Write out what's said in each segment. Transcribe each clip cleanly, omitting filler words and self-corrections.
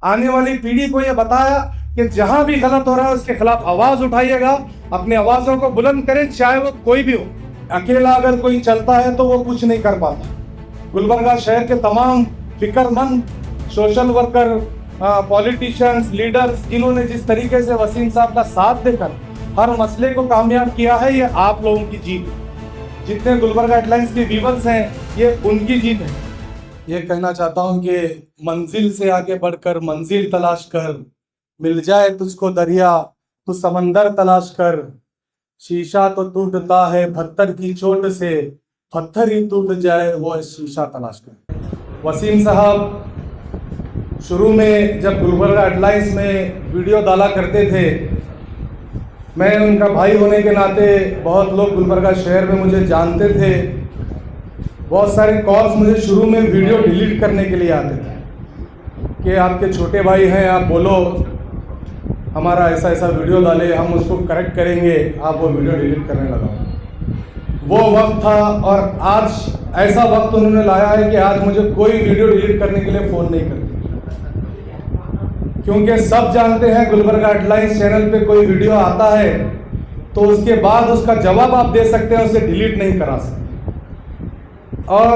आने वाली पीढ़ी को यह बताया कि जहां भी गलत हो रहा है उसके खिलाफ आवाज उठाइएगा, अपनी आवाजों को बुलंद करें, चाहे वो कोई भी हो। अकेला अगर कोई चलता है तो वो कुछ नहीं कर पाता। गुलबर्गा शहर के तमाम फिक्रमंद सोशल वर्कर, पॉलिटिशियंस, लीडर्स, जिन्होंने जिस तरीके से वसीम साहब का साथ देकर हर मसले को कामयाब किया है, ये आप लोगों की जीत है। जितने गुलबर्गा हेडलाइंस के व्यूअर्स हैं, ये उनकी जीत है। ये कहना चाहता हूं कि मंजिल से आगे बढ़कर मंजिल तलाश कर, मिल जाए तुझको दरिया तो समंदर तलाश कर, शीशा तो टूटता है पत्थर की चोट से, पत्थर ही टूट जाए वो शीशा तलाश कर। वसीम साहब शुरू में जब गुलबर्गा हेडलाइंस में वीडियो डाला करते थे, मैं उनका भाई होने के नाते बहुत लोग गुलबर्गा शहर में मुझे जानते थे। बहुत सारे कॉल्स मुझे शुरू में वीडियो डिलीट करने के लिए आते थे कि आपके छोटे भाई हैं, आप बोलो हमारा ऐसा ऐसा वीडियो डाले, हम उसको करेक्ट करेंगे, आप वो वीडियो डिलीट करने लगा। वो वक्त था और आज ऐसा वक्त उन्होंने लाया है कि आज मुझे कोई वीडियो डिलीट करने के लिए फ़ोन नहीं करते, क्योंकि सब जानते हैं गुलबर्गा हेडलाइंस चैनल पे कोई वीडियो आता है तो उसके बाद उसका जवाब आप दे सकते हैं, उसे डिलीट नहीं करा सकते। और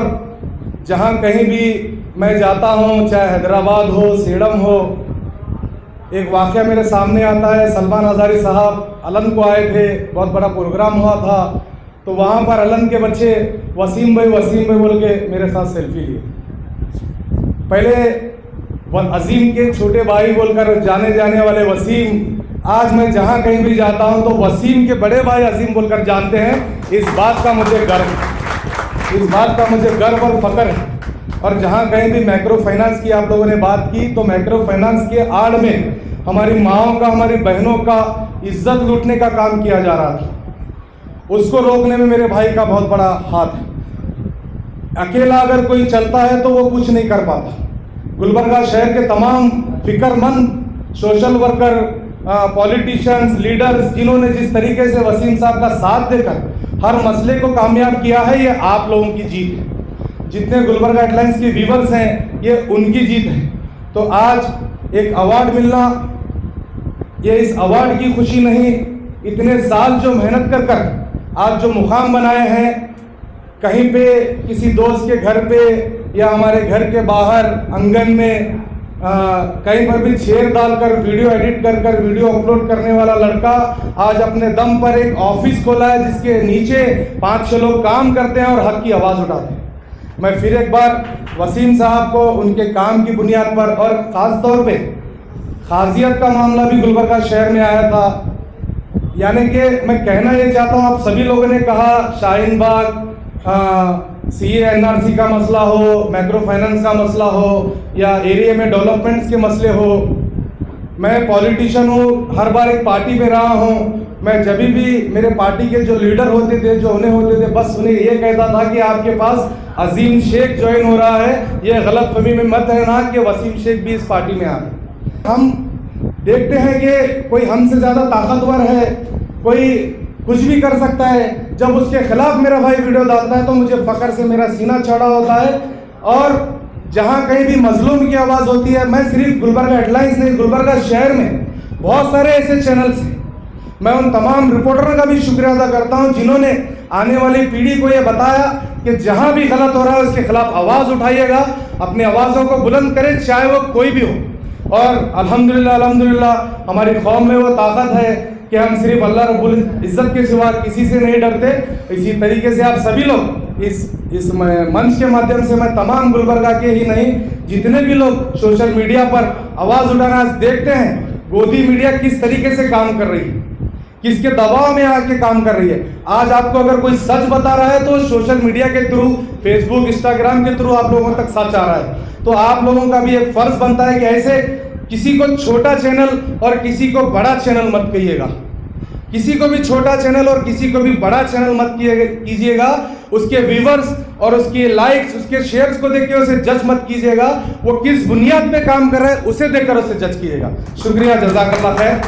जहां कहीं भी मैं जाता हूं, चाहे हैदराबाद हो, सेडम हो, एक वाक़या मेरे सामने आता है। सलमान अज़हरी साहब अलन को आए थे, बहुत बड़ा प्रोग्राम हुआ था, तो वहाँ पर अलन के बच्चे वसीम भाई बोल के मेरे साथ सेल्फी लिए। पहले अजीम के छोटे भाई बोलकर जाने जाने वाले वसीम, आज मैं जहाँ कहीं भी जाता हूँ तो वसीम के बड़े भाई अजीम बोलकर जानते हैं। इस बात का मुझे गर्व और फख्र है। और जहाँ कहीं भी माइक्रो फाइनेंस की आप लोगों ने बात की, तो माइक्रो फाइनेंस के आड़ में हमारी माँओं का, हमारी बहनों का इज्जत लूटने का काम किया जा रहा था। उसको रोकने में मेरे भाई का बहुत बड़ा हाथ है। अकेला अगर कोई चलता है तो वो कुछ नहीं कर पाता। गुलबर्गा शहर के तमाम फिक्रमंद सोशल वर्कर, पॉलिटिशियंस, लीडर्स, जिन्होंने जिस तरीके से वसीम साहब का साथ देकर हर मसले को कामयाब किया है, ये आप लोगों की जीत है। जितने गुलबर्गा हेडलाइंस के व्यूअर्स हैं, ये उनकी जीत है। तो आज एक अवार्ड मिलना, ये इस अवार्ड की खुशी नहीं, इतने साल जो मेहनत कर आज जो मुकाम बनाए हैं, कहीं पे किसी दोस्त के घर पे या हमारे घर के बाहर आंगन में कहीं पर भी चेयर डालकर वीडियो एडिट कर वीडियो अपलोड करने वाला लड़का आज अपने दम पर एक ऑफिस खोला है, जिसके नीचे 5-6 लोग काम करते हैं और हक की आवाज़ उठाते हैं। मैं फिर एक बार वसीम साहब को उनके काम की बुनियाद पर, और ख़ास तौर पे खासियत का मामला भी गुलबर्गा शहर में आया था, यानी कि मैं कहना ये चाहता हूँ, आप सभी लोगों ने कहा शाहीन बाग, CA NRC का मसला हो, माइक्रो फाइनेंस का मसला हो, या एरिया में डेवलपमेंट्स के मसले हो। मैं पॉलिटिशियन हूँ, हर बार एक पार्टी में रहा हूँ। मैं जब भी मेरे पार्टी के जो लीडर होते थे, जो उन्हें होते थे, बस उन्हें ये कहता था कि आपके पास अजीम शेख ज्वाइन हो रहा है, ये गलतफहमी में मत रहना कि वसीम शेख भी इस पार्टी में आ गए। हम देखते हैं कि कोई हमसे ज़्यादा ताकतवर है, कोई कुछ भी कर सकता है। जब उसके खिलाफ मेरा भाई वीडियो डालता है तो मुझे फख्र से मेरा सीना चढ़ा होता है। और जहां कहीं भी मजलूम की आवाज़ होती है, मैं सिर्फ गुलबर्गा हेडलाइंस नहीं, गुलबर्गा शहर में बहुत सारे ऐसे चैनल्स हैं, मैं उन तमाम रिपोर्टरों का भी शुक्रिया अदा करता हूं, जिन्होंने आने वाली पीढ़ी को ये बताया कि जहां भी गलत हो रहा है उसके खिलाफ आवाज़ उठाइएगा, अपनी आवाज़ों को बुलंद करें, चाहे वो कोई भी हो। और अल्हम्दुलिल्लाह हमारी कौम में वो ताकत है कि हम सिर्फ अल्लाह रब्बुल इज़्ज़त के सिवा किसी से नहीं डरते। इसी तरीके से आप सभी लोग इस मंच के माध्यम से, मैं तमाम गुलबर्गा के ही नहीं, जितने भी लोग सोशल मीडिया पर आवाज़ उठाना आज देखते हैं, गोदी मीडिया किस तरीके से काम कर रही है, किसके दबाव में आके काम कर रही है। आज आपको अगर कोई सच बता रहा है तो सोशल मीडिया के थ्रू, फेसबुक, इंस्टाग्राम के थ्रू आप लोगों तक सच आ रहा है। तो आप लोगों का भी एक फर्ज बनता है कि ऐसे किसी को छोटा चैनल और किसी को बड़ा चैनल मत कहिएगा, किसी को भी छोटा चैनल और किसी को भी बड़ा चैनल मत कीजिएगा। उसके व्यूवर्स और उसके लाइक्स, उसके शेयर्स को देख के उसे जज मत कीजिएगा। वो किस बुनियाद पे काम कर रहा है उसे देखकर उसे जज कीजिएगा। शुक्रिया, जज़ाकल्लाह खैर।